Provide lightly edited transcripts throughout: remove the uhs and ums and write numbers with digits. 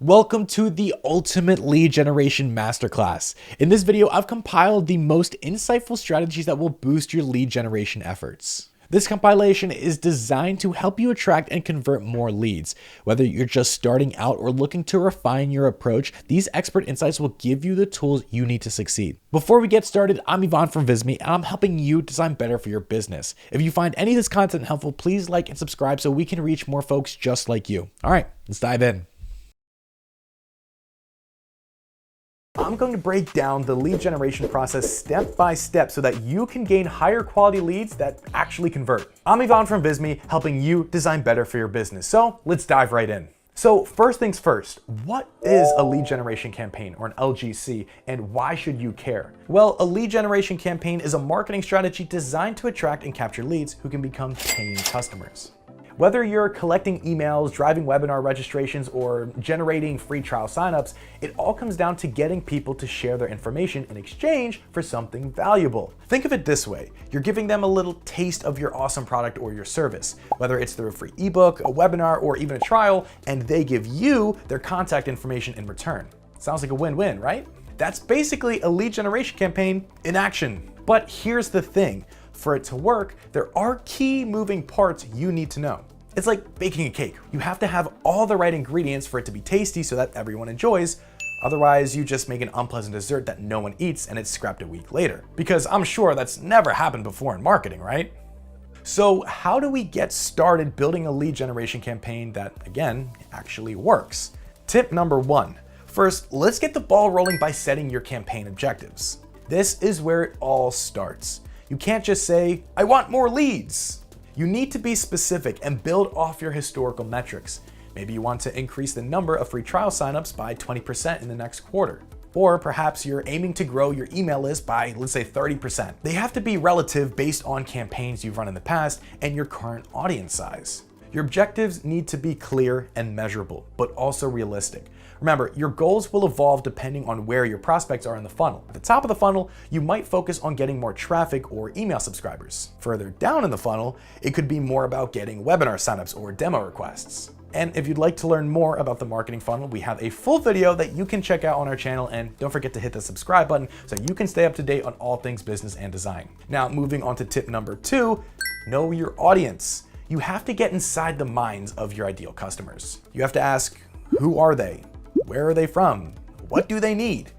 Welcome to the Ultimate Lead Generation Masterclass. In this video, I've compiled the most insightful strategies that will boost your lead generation efforts. This compilation is designed to help you attract and convert more leads. Whether you're just starting out or looking to refine your approach, these expert insights will give you the tools you need to succeed. Before we get started, I'm Ivan from Visme, and I'm helping you design better for your business. If you find any of this content helpful, please like and subscribe so we can reach more folks just like you. All right, let's dive in. I'm going to break down the lead generation process step by step so that you can gain higher quality leads that actually convert. I'm Ivan from Visme, helping you design better for your business. So let's dive right in. So first things first, what is a lead generation campaign or an LGC, and why should you care? Well, a lead generation campaign is a marketing strategy designed to attract and capture leads who can become paying customers. Whether you're collecting emails, driving webinar registrations, or generating free trial signups, it all comes down to getting people to share their information in exchange for something valuable. Think of it this way. You're giving them a little taste of your awesome product or your service, whether it's through a free ebook, a webinar, or even a trial, and they give you their contact information in return. Sounds like a win-win, right? That's basically a lead generation campaign in action. But here's the thing. For it to work, there are key moving parts you need to know. It's like baking a cake. You have to have all the right ingredients for it to be tasty so that everyone enjoys. Otherwise, you just make an unpleasant dessert that no one eats and it's scrapped a week later. Because I'm sure that's never happened before in marketing, right? So how do we get started building a lead generation campaign that, again, actually works? Tip number one. First, let's get the ball rolling by setting your campaign objectives. This is where it all starts. You can't just say, I want more leads. You need to be specific and build off your historical metrics. Maybe you want to increase the number of free trial signups by 20% in the next quarter. Or perhaps you're aiming to grow your email list by, let's say, 30%. They have to be relative based on campaigns you've run in the past and your current audience size. Your objectives need to be clear and measurable, but also realistic. Remember, your goals will evolve depending on where your prospects are in the funnel. At the top of the funnel, you might focus on getting more traffic or email subscribers. Further down in the funnel, it could be more about getting webinar signups or demo requests. And if you'd like to learn more about the marketing funnel, we have a full video that you can check out on our channel, and don't forget to hit the subscribe button so you can stay up to date on all things business and design. Now, moving on to tip number two, know your audience. You have to get inside the minds of your ideal customers. You have to ask, who are they? Where are they from? What do they need?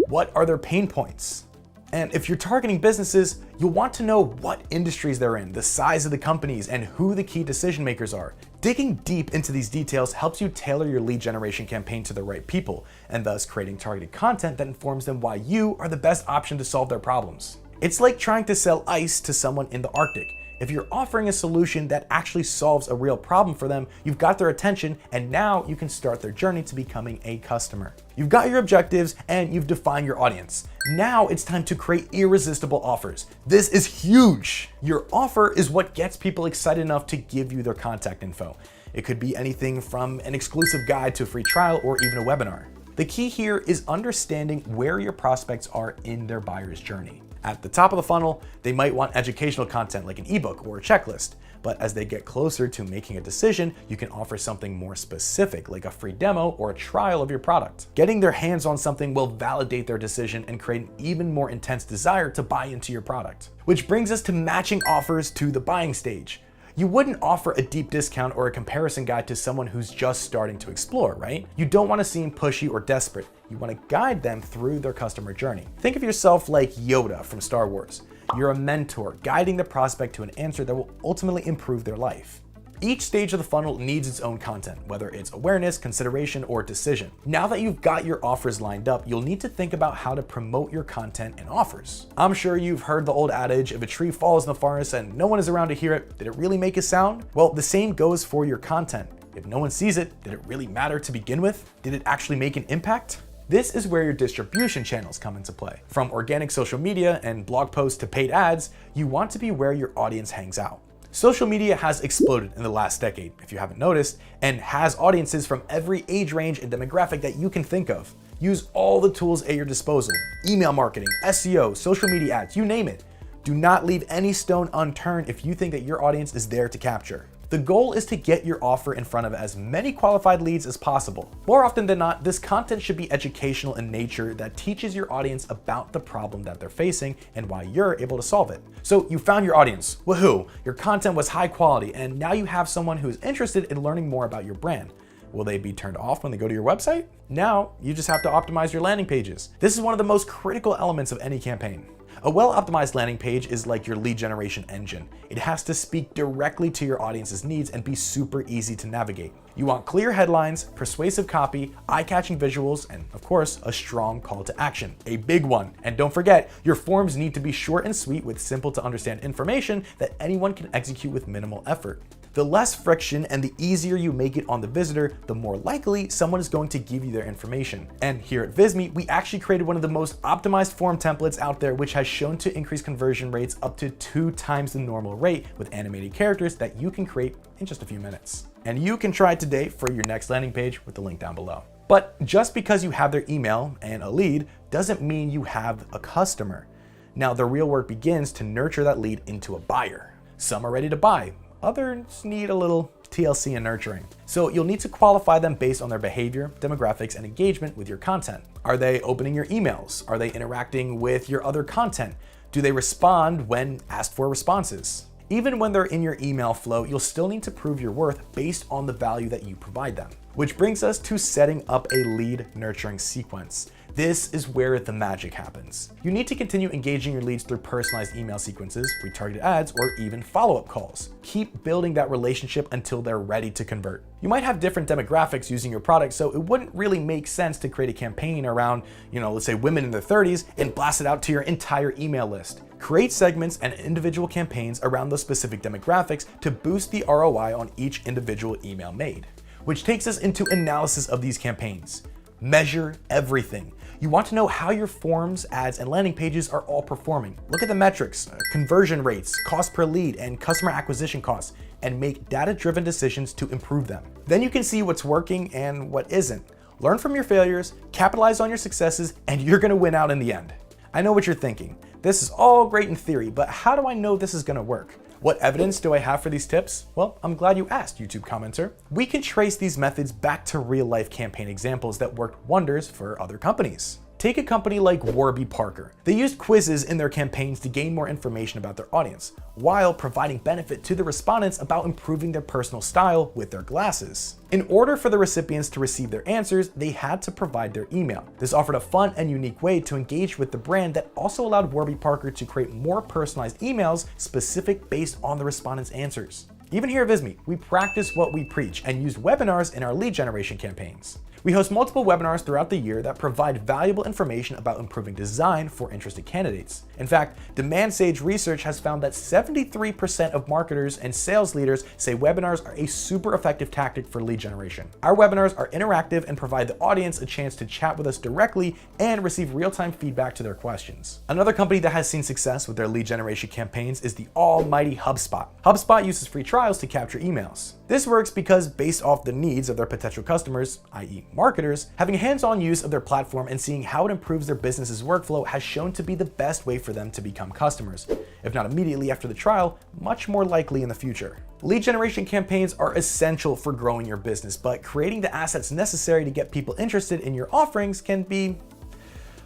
What are their pain points? And if you're targeting businesses, you'll want to know what industries they're in, the size of the companies, and who the key decision makers are. Digging deep into these details helps you tailor your lead generation campaign to the right people, and thus creating targeted content that informs them why you are the best option to solve their problems. It's like trying to sell ice to someone in the Arctic. If you're offering a solution that actually solves a real problem for them, you've got their attention, and now you can start their journey to becoming a customer. You've got your objectives and you've defined your audience. Now it's time to create irresistible offers. This is huge. Your offer is what gets people excited enough to give you their contact info. It could be anything from an exclusive guide to a free trial or even a webinar. The key here is understanding where your prospects are in their buyer's journey. At the top of the funnel, they might want educational content like an ebook or a checklist. But as they get closer to making a decision, you can offer something more specific like a free demo or a trial of your product. Getting their hands on something will validate their decision and create an even more intense desire to buy into your product. Which brings us to matching offers to the buying stage. You wouldn't offer a deep discount or a comparison guide to someone who's just starting to explore, right? You don't want to seem pushy or desperate. You want to guide them through their customer journey. Think of yourself like Yoda from Star Wars. You're a mentor guiding the prospect to an answer that will ultimately improve their life. Each stage of the funnel needs its own content, whether it's awareness, consideration, or decision. Now that you've got your offers lined up, you'll need to think about how to promote your content and offers. I'm sure you've heard the old adage, if a tree falls in the forest and no one is around to hear it, did it really make a sound? Well, the same goes for your content. If no one sees it, did it really matter to begin with? Did it actually make an impact? This is where your distribution channels come into play. From organic social media and blog posts to paid ads, you want to be where your audience hangs out. Social media has exploded in the last decade, if you haven't noticed, and has audiences from every age range and demographic that you can think of. Use all the tools at your disposal. Email marketing, SEO, social media ads, you name it. Do not leave any stone unturned if you think that your audience is there to capture. The The goal is to get your offer in front of as many qualified leads as possible. More often than not, this content should be educational in nature that teaches your audience about the problem that they're facing and why you're able to solve it. So you found your audience, woohoo, your content was high quality, and now you have someone who is interested in learning more about your brand. Will they be turned off when they go to your website? Now, you just have to optimize your landing pages. This is one of the most critical elements of any campaign. A well-optimized landing page is like your lead generation engine. It has to speak directly to your audience's needs and be super easy to navigate. You want clear headlines, persuasive copy, eye-catching visuals, and of course, a strong call to action, a big one. And don't forget, your forms need to be short and sweet with simple to understand information that anyone can execute with minimal effort. The less friction and the easier you make it on the visitor, the more likely someone is going to give you their information. And here at Visme, we actually created one of the most optimized form templates out there, which has shown to increase conversion rates up to 2 times the normal rate with animated characters that you can create in just a few minutes. And you can try it today for your next landing page with the link down below. But just because you have their email and a lead doesn't mean you have a customer. Now the real work begins to nurture that lead into a buyer. Some are ready to buy. Others need a little TLC and nurturing. So you'll need to qualify them based on their behavior, demographics, and engagement with your content. Are they opening your emails? Are they interacting with your other content? Do they respond when asked for responses? Even when they're in your email flow, you'll still need to prove your worth based on the value that you provide them. Which brings us to setting up a lead nurturing sequence. This is where the magic happens. You need to continue engaging your leads through personalized email sequences, retargeted ads, or even follow-up calls. Keep building that relationship until they're ready to convert. You might have different demographics using your product, so it wouldn't really make sense to create a campaign around, let's say women in their 30s and blast it out to your entire email list. Create segments and individual campaigns around those specific demographics to boost the ROI on each individual email made. Which takes us into analysis of these campaigns. Measure everything. You want to know how your forms, ads, and landing pages are all performing. Look at the metrics, conversion rates, cost per lead, and customer acquisition costs, and make data-driven decisions to improve them. Then you can see what's working and what isn't. Learn from your failures, capitalize on your successes, and you're gonna win out in the end. I know what you're thinking. This is all great in theory, but how do I know this is gonna work? What evidence do I have for these tips? Well, I'm glad you asked, YouTube commenter. We can trace these methods back to real-life campaign examples that worked wonders for other companies. Take a company like Warby Parker. They used quizzes in their campaigns to gain more information about their audience, while providing benefit to the respondents about improving their personal style with their glasses. In order for the recipients to receive their answers, they had to provide their email. This offered a fun and unique way to engage with the brand that also allowed Warby Parker to create more personalized emails specific based on the respondents' answers. Even here at Visme, we practice what we preach and use webinars in our lead generation campaigns. We host multiple webinars throughout the year that provide valuable information about improving design for interested candidates. In fact, Demand Sage research has found that 73% of marketers and sales leaders say webinars are a super effective tactic for lead generation. Our webinars are interactive and provide the audience a chance to chat with us directly and receive real-time feedback to their questions. Another company that has seen success with their lead generation campaigns is the almighty HubSpot. HubSpot uses free trials to capture emails. This works because based off the needs of their potential customers, i.e. marketers, having hands-on use of their platform and seeing how it improves their business's workflow has shown to be the best way for them to become customers. If not immediately after the trial, much more likely in the future. Lead generation campaigns are essential for growing your business, but creating the assets necessary to get people interested in your offerings can be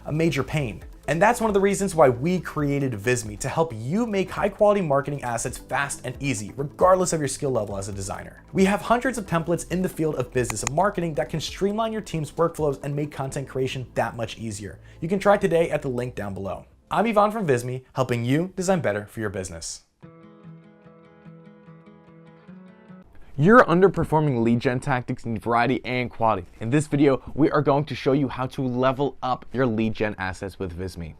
a major pain. And that's one of the reasons why we created Visme, to help you make high quality marketing assets fast and easy, regardless of your skill level as a designer. We have hundreds of templates in the field of business and marketing that can streamline your team's workflows and make content creation that much easier. You can try today at the link down below. I'm Ivan from Visme, helping you design better for your business. You're underperforming lead gen tactics in variety and quality. In this video, we are going to show you how to level up your lead gen assets with Visme.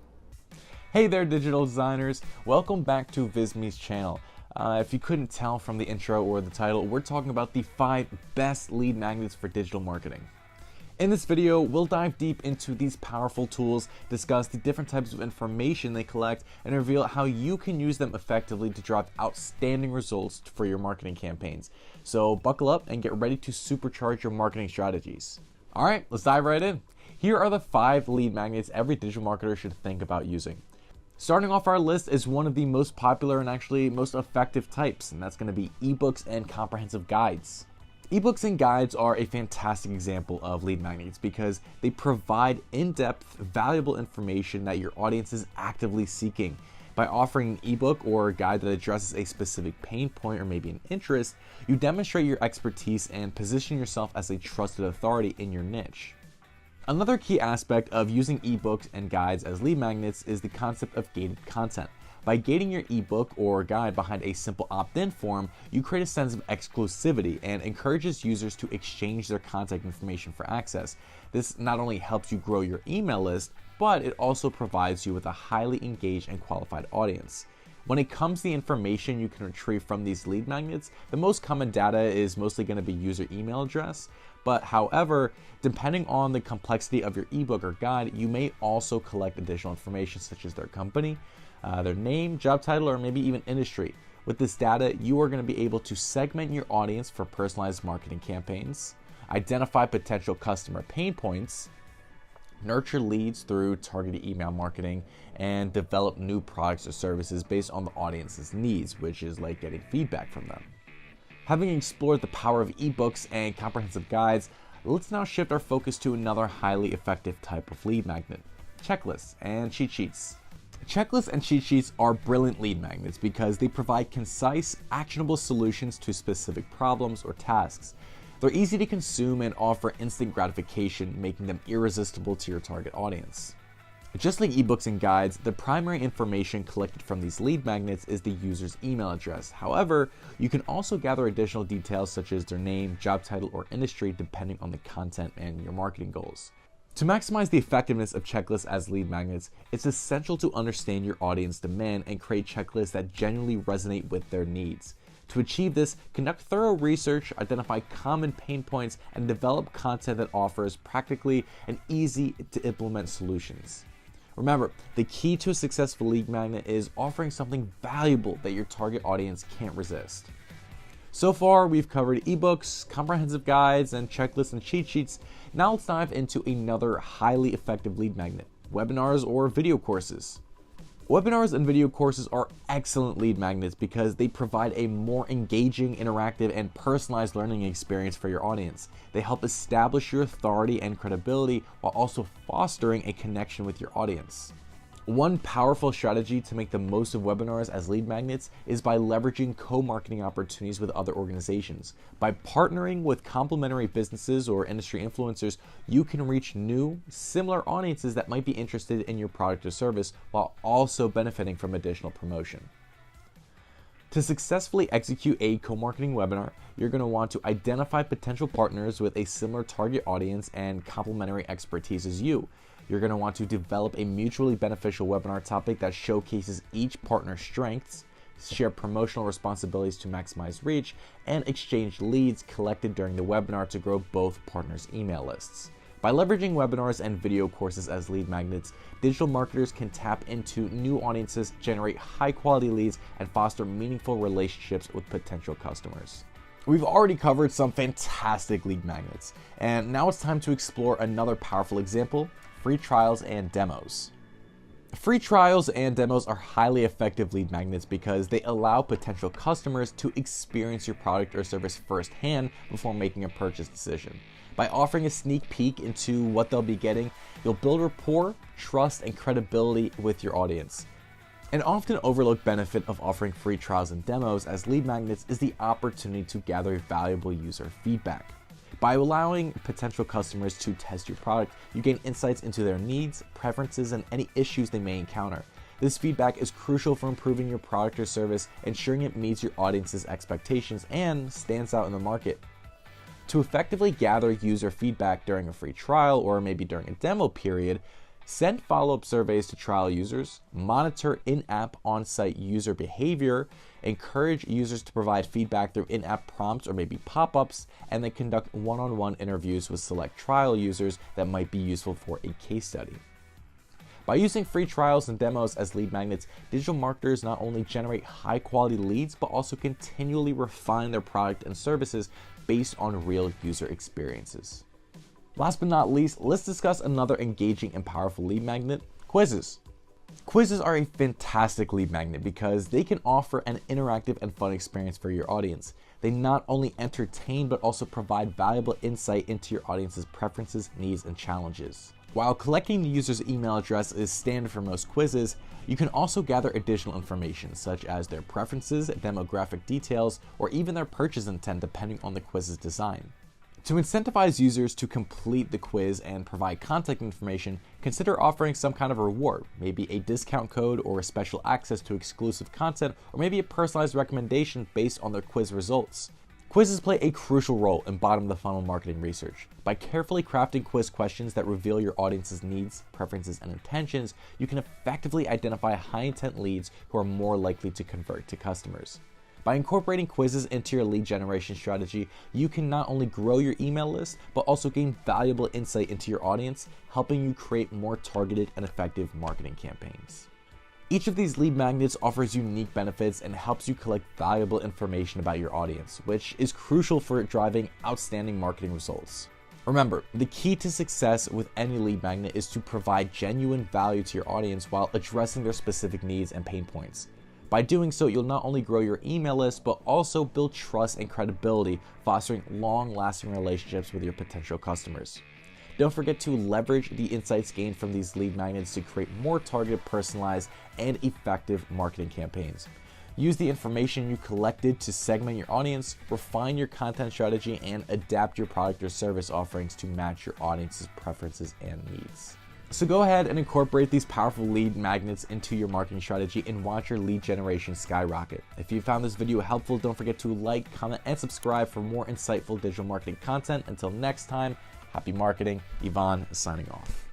Hey there, digital designers. Welcome back to Visme's channel. If you couldn't tell from the intro or the title, we're talking about the 5 best lead magnets for digital marketing. In this video, we'll dive deep into these powerful tools, discuss the different types of information they collect, and reveal how you can use them effectively to drive outstanding results for your marketing campaigns. So buckle up and get ready to supercharge your marketing strategies. All right, let's dive right in. Here are the 5 lead magnets every digital marketer should think about using. Starting off our list is one of the most popular and actually most effective types, and that's going to be ebooks and comprehensive guides. Ebooks and guides are a fantastic example of lead magnets because they provide in-depth, valuable information that your audience is actively seeking. By offering an ebook or a guide that addresses a specific pain point or maybe an interest, you demonstrate your expertise and position yourself as a trusted authority in your niche. Another key aspect of using ebooks and guides as lead magnets is the concept of gated content. By gating your ebook or guide behind a simple opt-in form, you create a sense of exclusivity and encourages users to exchange their contact information for access. This not only helps you grow your email list, but it also provides you with a highly engaged and qualified audience. When it comes to the information you can retrieve from these lead magnets, the most common data is mostly going to be user email address. But however, depending on the complexity of your ebook or guide, you may also collect additional information such as their company, their name, job title, or maybe even industry. With this data, you are going to be able to segment your audience for personalized marketing campaigns, identify potential customer pain points, nurture leads through targeted email marketing, and develop new products or services based on the audience's needs, which is like getting feedback from them. Having explored the power of ebooks and comprehensive guides, let's now shift our focus to another highly effective type of lead magnet: checklists and cheat sheets. Checklists and cheat sheets are brilliant lead magnets because they provide concise, actionable solutions to specific problems or tasks. They're easy to consume and offer instant gratification, making them irresistible to your target audience. Just like ebooks and guides, the primary information collected from these lead magnets is the user's email address. However, you can also gather additional details such as their name, job title, or industry depending on the content and your marketing goals. To maximize the effectiveness of checklists as lead magnets, it's essential to understand your audience demand and create checklists that genuinely resonate with their needs. To achieve this, conduct thorough research, identify common pain points, and develop content that offers practically and easy to implement solutions. Remember, the key to a successful lead magnet is offering something valuable that your target audience can't resist. So far, we've covered ebooks, comprehensive guides, and checklists and cheat sheets. Now let's dive into another highly effective lead magnet: webinars or video courses. Webinars and video courses are excellent lead magnets because they provide a more engaging, interactive, and personalized learning experience for your audience. They help establish your authority and credibility while also fostering a connection with your audience. One powerful strategy to make the most of webinars as lead magnets is by leveraging co-marketing opportunities with other organizations. By partnering with complementary businesses or industry influencers, you can reach new, similar audiences that might be interested in your product or service while also benefiting from additional promotion. To successfully execute a co-marketing webinar, you're going to want to identify potential partners with a similar target audience and complementary expertise as you. You're going to want to develop a mutually beneficial webinar topic that showcases each partner's strengths, share promotional responsibilities to maximize reach, and exchange leads collected during the webinar to grow both partners' email lists. By leveraging webinars and video courses as lead magnets, digital marketers can tap into new audiences, generate high-quality leads, and foster meaningful relationships with potential customers. We've already covered some fantastic lead magnets, and now it's time to explore another powerful example: free trials and demos. Free trials and demos are highly effective lead magnets because they allow potential customers to experience your product or service firsthand before making a purchase decision. By offering a sneak peek into what they'll be getting, you'll build rapport, trust, and credibility with your audience. An often overlooked benefit of offering free trials and demos as lead magnets is the opportunity to gather valuable user feedback. By allowing potential customers to test your product, you gain insights into their needs, preferences, and any issues they may encounter. This feedback is crucial for improving your product or service, ensuring it meets your audience's expectations and stands out in the market. To effectively gather user feedback during a free trial or maybe during a demo period, send follow-up surveys to trial users, monitor in-app on-site user behavior, encourage users to provide feedback through in-app prompts or maybe pop-ups, and then conduct one-on-one interviews with select trial users that might be useful for a case study. By using free trials and demos as lead magnets, digital marketers not only generate high-quality leads, but also continually refine their product and services based on real user experiences. Last but not least, let's discuss another engaging and powerful lead magnet: quizzes. Quizzes are a fantastic lead magnet because they can offer an interactive and fun experience for your audience. They not only entertain but also provide valuable insight into your audience's preferences, needs, and challenges. While collecting the user's email address is standard for most quizzes, you can also gather additional information such as their preferences, demographic details, or even their purchase intent depending on the quiz's design. To incentivize users to complete the quiz and provide contact information, consider offering some kind of reward, maybe a discount code or special access to exclusive content, or maybe a personalized recommendation based on their quiz results. Quizzes play a crucial role in bottom-of-the-funnel marketing research. By carefully crafting quiz questions that reveal your audience's needs, preferences, and intentions, you can effectively identify high-intent leads who are more likely to convert to customers. By incorporating quizzes into your lead generation strategy, you can not only grow your email list, but also gain valuable insight into your audience, helping you create more targeted and effective marketing campaigns. Each of these lead magnets offers unique benefits and helps you collect valuable information about your audience, which is crucial for driving outstanding marketing results. Remember, the key to success with any lead magnet is to provide genuine value to your audience while addressing their specific needs and pain points. By doing so, you'll not only grow your email list, but also build trust and credibility, fostering long-lasting relationships with your potential customers. Don't forget to leverage the insights gained from these lead magnets to create more targeted, personalized, and effective marketing campaigns. Use the information you collected to segment your audience, refine your content strategy, and adapt your product or service offerings to match your audience's preferences and needs. So go ahead and incorporate these powerful lead magnets into your marketing strategy and watch your lead generation skyrocket. If you found this video helpful, don't forget to like, comment, and subscribe for more insightful digital marketing content. Until next time, happy marketing. Ivan signing off.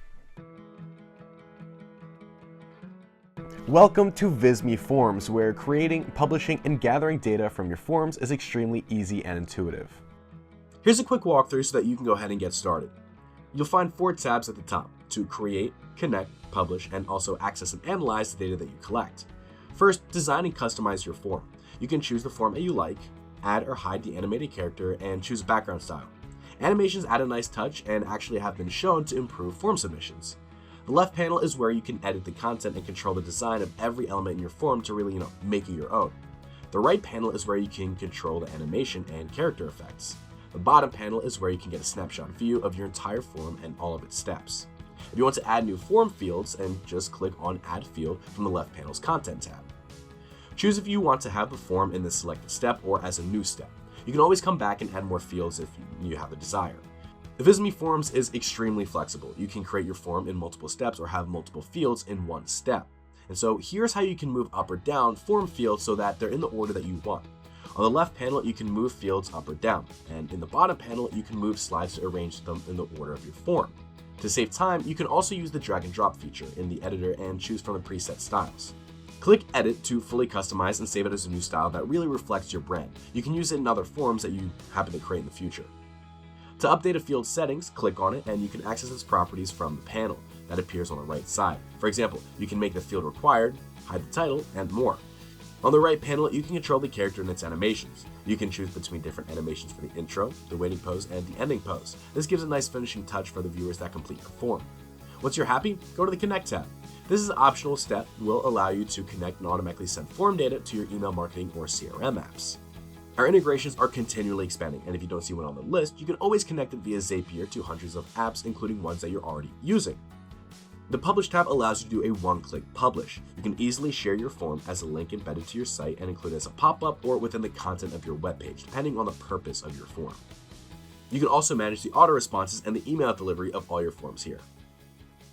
Welcome to Visme Forms, where creating, publishing, and gathering data from your forms is extremely easy and intuitive. Here's a quick walkthrough so that you can go ahead and get started. You'll find 4 tabs at the top to create, connect, publish, and also access and analyze the data that you collect. First, design and customize your form. You can choose the form that you like, add or hide the animated character, and choose a background style. Animations add a nice touch and actually have been shown to improve form submissions. The left panel is where you can edit the content and control the design of every element in your form to really, make it your own. The right panel is where you can control the animation and character effects. The bottom panel is where you can get a snapshot view of your entire form and all of its steps. If you want to add new form fields, and just click on Add Field from the left panel's Content tab. Choose if you want to have the form in the selected step or as a new step. You can always come back and add more fields if you have a desire. The Visme Forms is extremely flexible. You can create your form in multiple steps or have multiple fields in one step. And so here's how you can move up or down form fields so that they're in the order that you want. On the left panel, you can move fields up or down, and in the bottom panel, you can move slides to arrange them in the order of your form. To save time, you can also use the drag and drop feature in the editor and choose from the preset styles. Click Edit to fully customize and save it as a new style that really reflects your brand. You can use it in other forms that you happen to create in the future. To update a field's settings, click on it and you can access its properties from the panel that appears on the right side. For example, you can make the field required, hide the title, and more. On the right panel, you can control the character and its animations. You can choose between different animations for the intro, the waiting pose, and the ending pose. This gives a nice finishing touch for the viewers that complete your form. Once you're happy, go to the Connect tab. This is an optional step and will allow you to connect and automatically send form data to your email marketing or CRM apps. Our integrations are continually expanding, and if you don't see one on the list, you can always connect it via Zapier to hundreds of apps, including ones that you're already using. The Publish tab allows you to do a one-click publish. You can easily share your form as a link embedded to your site and include it as a pop-up or within the content of your webpage, depending on the purpose of your form. You can also manage the auto responses and the email delivery of all your forms here.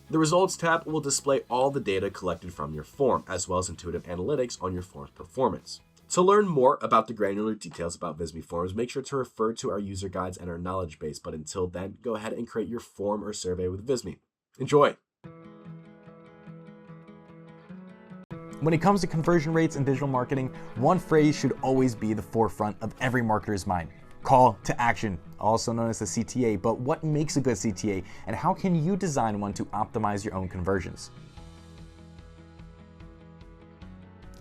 The Results tab will display all the data collected from your form, as well as intuitive analytics on your form's performance. To learn more about the granular details about Visme Forms, make sure to refer to our user guides and our knowledge base, but until then, go ahead and create your form or survey with Visme. Enjoy! When it comes to conversion rates in digital marketing, one phrase should always be the forefront of every marketer's mind. Call to action, also known as the CTA. But what makes a good CTA, and how can you design one to optimize your own conversions?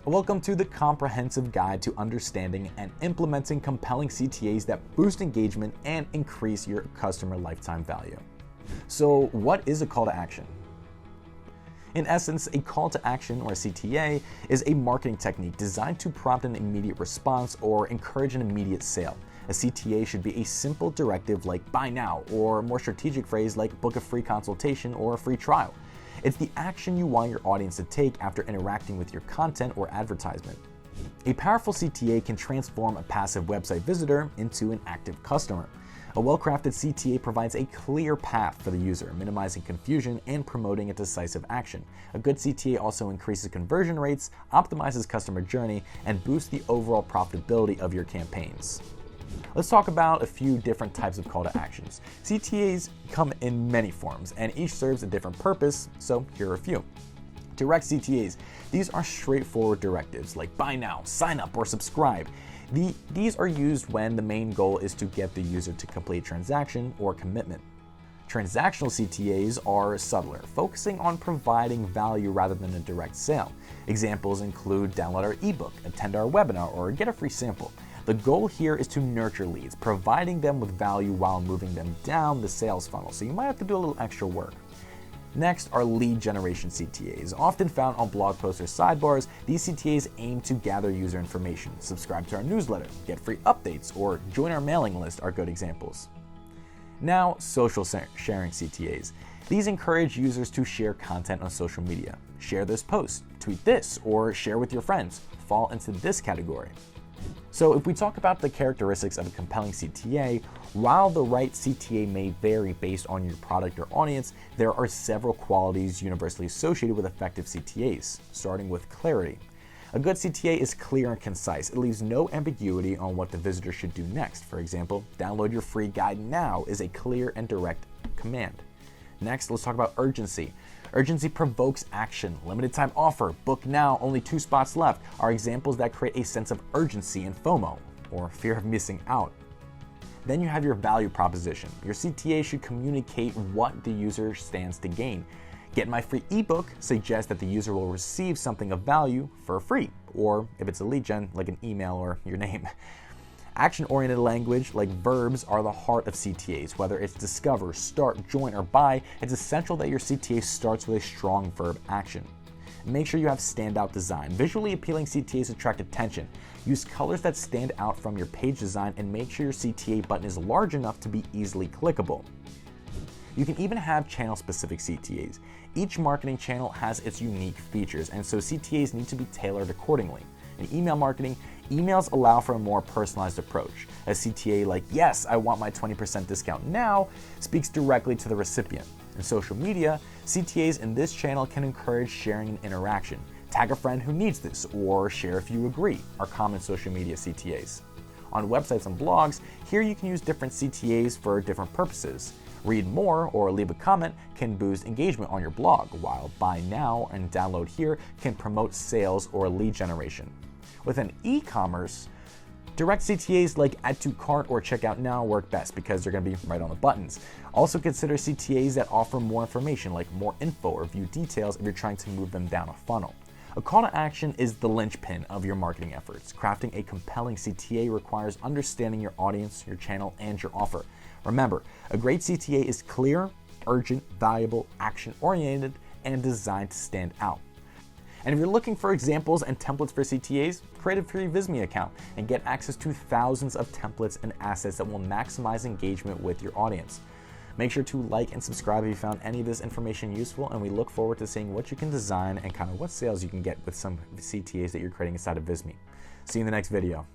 Welcome to the comprehensive guide to understanding and implementing compelling CTAs that boost engagement and increase your customer lifetime value. So what is a call to action? In essence, a call to action, or CTA, is a marketing technique designed to prompt an immediate response or encourage an immediate sale. A CTA should be a simple directive like buy now, or a more strategic phrase like book a free consultation or a free trial. It's the action you want your audience to take after interacting with your content or advertisement. A powerful CTA can transform a passive website visitor into an active customer. A well-crafted CTA provides a clear path for the user, minimizing confusion and promoting a decisive action. A good CTA also increases conversion rates, optimizes customer journey, and boosts the overall profitability of your campaigns. Let's talk about a few different types of call to actions. CTAs come in many forms, and each serves a different purpose, so here are a few. Direct CTAs. These are straightforward directives like buy now, sign up, or subscribe. These are used when the main goal is to get the user to complete a transaction or commitment. Transactional CTAs are subtler, focusing on providing value rather than a direct sale. Examples include download our ebook, attend our webinar, or get a free sample. The goal here is to nurture leads, providing them with value while moving them down the sales funnel, so you might have to do a little extra work. Next are lead generation CTAs. Often found on blog posts or sidebars, these CTAs aim to gather user information. Subscribe to our newsletter, get free updates, or join our mailing list are good examples. Now, social sharing CTAs. These encourage users to share content on social media. Share this post, tweet this, or share with your friends. Fall into this category. So if we talk about the characteristics of a compelling CTA, while the right CTA may vary based on your product or audience, there are several qualities universally associated with effective CTAs, starting with clarity. A good CTA is clear and concise. It leaves no ambiguity on what the visitor should do next. For example, download your free guide now is a clear and direct command. Next, let's talk about urgency. Urgency provokes action. Limited time offer, book now, only 2 spots left are examples that create a sense of urgency and FOMO, or fear of missing out. Then you have your value proposition. Your CTA should communicate what the user stands to gain. Get my free ebook suggests that the user will receive something of value for free, or if it's a lead gen, like an email or your name. Action-oriented language like verbs are the heart of CTAs. Whether it's discover, start, join, or buy, it's essential that your CTA starts with a strong verb action. Make sure you have standout design. Visually appealing CTAs attract attention. Use colors that stand out from your page design and make sure your CTA button is large enough to be easily clickable. You can even have channel-specific CTAs. Each marketing channel has its unique features, and so CTAs need to be tailored accordingly. In email marketing, emails allow for a more personalized approach. A CTA like, yes, I want my 20% discount now, speaks directly to the recipient. In social media, CTAs in this channel can encourage sharing and interaction. Tag a friend who needs this, or share if you agree, are common social media CTAs. On websites and blogs, here you can use different CTAs for different purposes. Read more or leave a comment can boost engagement on your blog, while buy now and download here can promote sales or lead generation. Within e-commerce, direct CTAs like add to cart or checkout now work best because they're going to be right on the buttons. Also consider CTAs that offer more information like more info or view details if you're trying to move them down a funnel. A call to action is the linchpin of your marketing efforts. Crafting a compelling CTA requires understanding your audience, your channel, and your offer. Remember, a great CTA is clear, urgent, valuable, action-oriented, and designed to stand out. And if you're looking for examples and templates for CTAs, create a free Visme account and get access to thousands of templates and assets that will maximize engagement with your audience. Make sure to like and subscribe if you found any of this information useful, and we look forward to seeing what you can design and kind of what sales you can get with some CTAs that you're creating inside of Visme. See you in the next video.